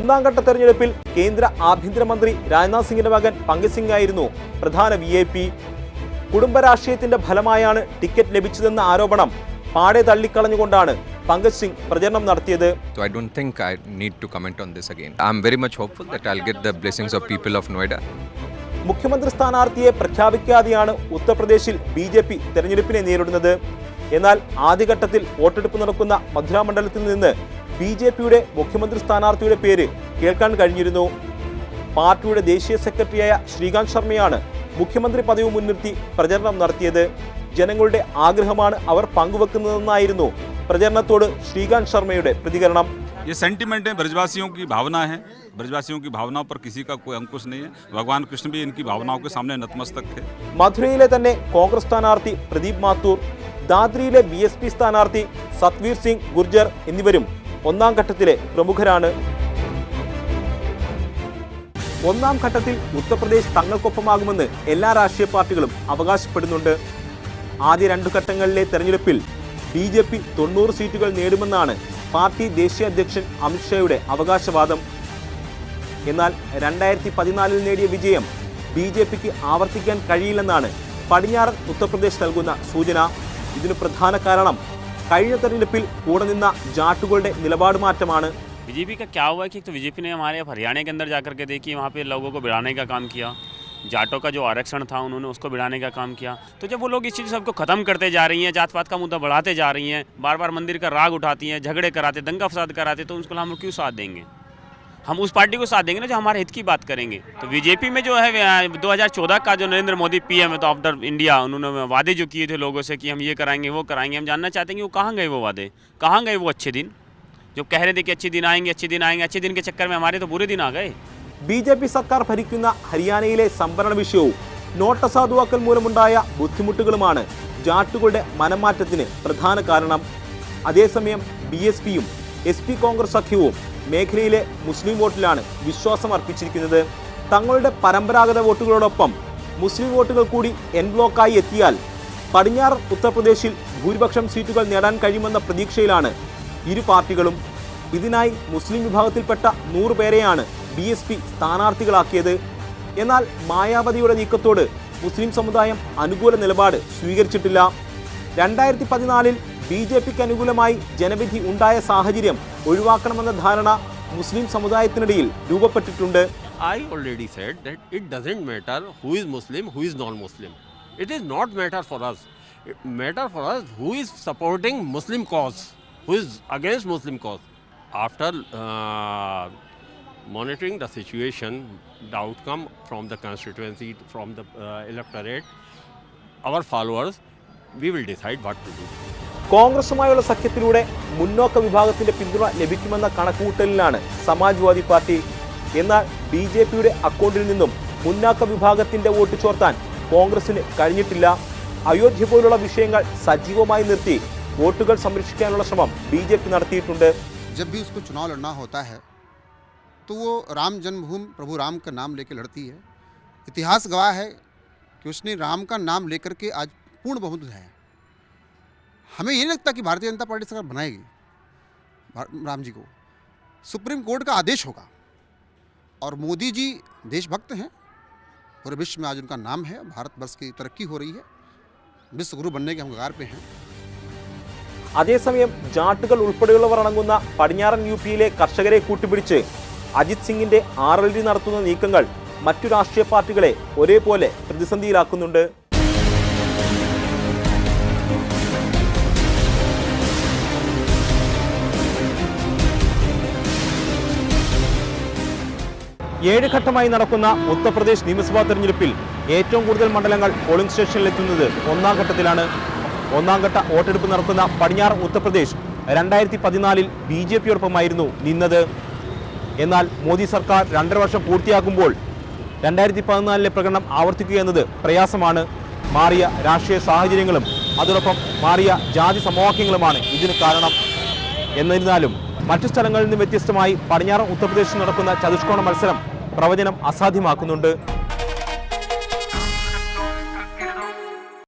ഒന്നാം ഘട്ട തെരഞ്ഞെടുപ്പിൽ കേന്ദ്ര ആഭ്യന്തരമന്ത്രി രാജ്നാഥ് സിംഗിന്റെ മകൻ പങ്കജ് സിംഗ് ആയിരുന്നു പ്രധാന VIP. കുടുംബ രാഷ്ട്രീയത്തിന്റെ ഫലമായാണ് ടിക്കറ്റ് ലഭിച്ചതെന്ന ആരോപണം പാടെ തള്ളിക്കളഞ്ഞുകൊണ്ടാണ് പങ്കജ് സിംഗ് പ്രചരണം നടത്തിയത്. So I don't think I need to comment on this again. I'm very much hopeful that I'll get the blessings of people of Noida. മുഖ്യമന്ത്രി സ്ഥാനാർത്ഥിയെ പ്രഖ്യാപിക്കാതെയാണ് ഉത്തർപ്രദേശിൽ BJP തെരഞ്ഞെടുപ്പിനെ നേരിടുന്നത്. എന്നാൽ ആദ്യഘട്ടത്തിൽ വോട്ടെടുപ്പ് നടക്കുന്ന മധുര മണ്ഡലത്തിൽ നിന്ന് BJPയുടെ മുഖ്യമന്ത്രി സ്ഥാനാർത്ഥിയുടെ പേര് കേൾക്കാൻ കഴിഞ്ഞിരുന്നു. പാർട്ടിയുടെ ദേശീയ സെക്രട്ടറിയായ ശ്രീകാന്ത് ശർമ്മയാണ് മുഖ്യമന്ത്രി പദവി മുൻനിർത്തി പ്രചരണം നടത്തിയത്. ജനങ്ങളുടെ ആഗ്രഹമാണ് അവർ പങ്കുവെക്കുന്നതെന്നായിരുന്നു പ്രചരണത്തോട് ശ്രീകാന്ത് ശർമ്മയുടെ പ്രതികരണം. ये सेंटिमेंट है, ब्रजवासियों की भावना है. ब्रजवासियों की भावनाओं पर किसी का कोई अंकुश नहीं है. भगवान कृष्ण भी इनकी भावनाओं के सामने नतमस्तक थे. മധുരയിലെ തന്നെ കോൺഗ്രസ് സ്ഥാനാർത്ഥി പ്രദീപ് മാത്തൂർ, ദാദ്രിയിലെ BSP സ്ഥാനാർത്ഥി സത്വീർ സിംഗ് ഗുർജർ എന്നിവരും ഒന്നാം ഘട്ടത്തിലെ പ്രമുഖരാണ്. ഒന്നാം ഘട്ടത്തിൽ ഉത്തർപ്രദേശ് തങ്ങൾക്കൊപ്പമാകുമെന്ന് എല്ലാ രാഷ്ട്രീയ പാർട്ടികളും അവകാശപ്പെടുന്നുണ്ട്. ആദ്യ 2 ഘട്ടങ്ങളിലെ തെരഞ്ഞെടുപ്പിൽ BJP 90 സീറ്റുകൾ നേടുമെന്നാണ് പാർട്ടി ദേശീയ അധ്യക്ഷൻ അമിത്ഷായുടെ അവകാശവാദം. എന്നാൽ 2014 നേടിയ വിജയം BJPക്ക് ആവർത്തിക്കാൻ കഴിയില്ലെന്നാണ് പടിഞ്ഞാറൻ ഉത്തർപ്രദേശ് നൽകുന്ന സൂചന. ഇതിന് പ്രധാന കാരണം കഴിഞ്ഞ തെരഞ്ഞെടുപ്പിൽ കൂടെ നിന്ന ജാട്ടുകളുടെ നിലപാട് മാറ്റമാണ്. BJP का क्या हुआ कि तो BJP ने हमारे हरियाणा के अंदर जाकर के देखिए वहाँ पे लोगों को भिड़ाने का काम किया. जाटों का जो आरक्षण था उन्होंने उसको भिड़ाने का काम किया. तो जब वो लोग इस चीज़ सबको ख़त्म करते जा रही हैं, जात पात का मुद्दा बढ़ाते जा रही हैं, बार बार मंदिर का राग उठाती हैं, झगड़े कराते, दंगा फसाद कराते, तो उसको हम क्यों साथ देंगे? हम उस पार्टी को साथ देंगे ना जो हमारे हित की बात करेंगे. तो BJP में जो है 2014 का जो नरेंद्र मोदी PM है तो आफ्टर इंडिया उन्होंने वादे जो किए थे लोगों से कि हम ये कराएंगे वो कराएंगे, हम जानना चाहते हैं कि वो कहाँ गए वो वादे, कहाँ गए वो अच्छे दिन जो कह रहे थे कि अच्छे दिन आएंगे अच्छे दिन आएंगे. अच्छे दिन के चक्कर में हमारे तो बुरे दिन आ गए. BJP സർക്കാർ ഭരിക്കുന്ന ഹരിയാനയിലെ സംവരണ വിഷയവും നോട്ട് അസാധുവാക്കൽ മൂലമുണ്ടായ ബുദ്ധിമുട്ടുകളുമാണ് ജാട്ടുകളുടെ മനംമാറ്റത്തിന് പ്രധാന കാരണം. അതേസമയം BSPയും SP കോൺഗ്രസ് സഖ്യവും മേഖലയിലെ മുസ്ലിം വോട്ടിലാണ് വിശ്വാസം അർപ്പിച്ചിരിക്കുന്നത്. തങ്ങളുടെ പരമ്പരാഗത വോട്ടുകളോടൊപ്പം മുസ്ലിം വോട്ടുകൾ കൂടി എൻ ബ്ലോക്കായി എത്തിയാൽ പടിഞ്ഞാറൻ ഉത്തർപ്രദേശിൽ ഭൂരിപക്ഷം സീറ്റുകൾ നേടാൻ കഴിയുമെന്ന പ്രതീക്ഷയിലാണ് ഇരു പാർട്ടികളും. ഇതിനായി മുസ്ലിം വിഭാഗത്തിൽപ്പെട്ട 100 പേരെയാണ് BSP സ്ഥാനാർത്ഥികളാക്കിയത്. എന്നാൽ മായാവതിയുടെ നീക്കത്തോട് മുസ്ലിം സമുദായം അനുകൂല നിലപാട് സ്വീകരിച്ചിട്ടില്ല. 2014 BJPക്ക് അനുകൂലമായി ജനവിധി ഉണ്ടായ സാഹചര്യം ഒഴിവാക്കണമെന്ന ധാരണ മുസ്ലിം സമുദായത്തിനിടയിൽ രൂപപ്പെട്ടിട്ടുണ്ട്. I already said that it doesn't matter who is Muslim, who is non-Muslim. It is not matter for us. It matter for us who is supporting Muslim cause, who is against Muslim cause. After monitoring the situation, the outcome from the constituency, from the electorate, our followers, we will decide what to do. കോൺഗ്രസുമായുള്ള സഖ്യത്തിലൂടെ മുന്നോക്ക വിഭാഗത്തിന്റെ പിന്തുണ ലഭിക്കുമെന്ന കണക്കുകൂട്ടലിലാണ് Samajwadi party. എന്നാൽ BJPയുടെ അക്കൗണ്ടിൽ നിന്നും മുന്നാക്ക വിഭാഗത്തിന്റെ vote ചോർത്താൻ കോൺഗ്രസിന് കഴിഞ്ഞിട്ടില്ല. അയോധ്യ പോലുള്ള വിഷയങ്ങൾ സജീവമായി നിർത്തി വോട്ടുകൾ സംരക്ഷിക്കാനുള്ള ശ്രമം BJP നടത്തിയിട്ടുണ്ട്. जब भी उसको चुनाव लड़ना होता है तो वो राम जन्मभूमि प्रभु राम का नाम लेकर लड़ती है. इतिहास गवाह है कि उसने राम का नाम लेकर के आज पूर्ण बहुमत है. हमें ये नहीं लगता कि भारतीय जनता पार्टी सरकार बनाएगी राम जी को. सुप्रीम कोर्ट का आदेश होगा और मोदी जी देशभक्त हैं. पूरे विश्व में आज उनका नाम है. भारतवर्ष की तरक्की हो रही है. विश्व गुरु बनने के हम कगार पे हैं. അതേസമയം ജാട്ടുകൾ ഉൾപ്പെടെയുള്ളവർ അടങ്ങുന്ന പടിഞ്ഞാറൻ UPയിലെ കർഷകരെ കൂട്ടുപിടിച്ച് അജിത് സിംഗിന്റെ RLD നടത്തുന്ന നീക്കങ്ങൾ മറ്റു രാഷ്ട്രീയ പാർട്ടികളെ ഒരേപോലെ പ്രതിസന്ധിയിലാക്കുന്നുണ്ട്. ഏഴ് ഘട്ടമായി നടക്കുന്ന ഉത്തർപ്രദേശ് നിയമസഭാ തെരഞ്ഞെടുപ്പിൽ ഏറ്റവും കൂടുതൽ മണ്ഡലങ്ങൾ പോളിംഗ് സ്റ്റേഷനിലെത്തുന്നത് ഒന്നാം ഘട്ടത്തിലാണ്. ഒന്നാം ഘട്ട വോട്ടെടുപ്പ് നടക്കുന്ന പടിഞ്ഞാറൻ ഉത്തർപ്രദേശ് 2014 BJPയോടൊപ്പമായിരുന്നു നിന്നത്. എന്നാൽ മോദി സർക്കാർ 2.5 വർഷം പൂർത്തിയാക്കുമ്പോൾ 2014 പ്രകടനം ആവർത്തിക്കുക എന്നത് പ്രയാസമാണ്. മാറിയ രാഷ്ട്രീയ സാഹചര്യങ്ങളും അതോടൊപ്പം മാറിയ ജാതി സമവാക്യങ്ങളുമാണ് ഇതിന് കാരണം. എന്നിരുന്നാലും മറ്റു സ്ഥലങ്ങളിൽ നിന്ന് വ്യത്യസ്തമായി പടിഞ്ഞാറൻ ഉത്തർപ്രദേശിൽ നടക്കുന്ന ചതുഷ്കോണ മത്സരം പ്രവചനം അസാധ്യമാക്കുന്നുണ്ട്.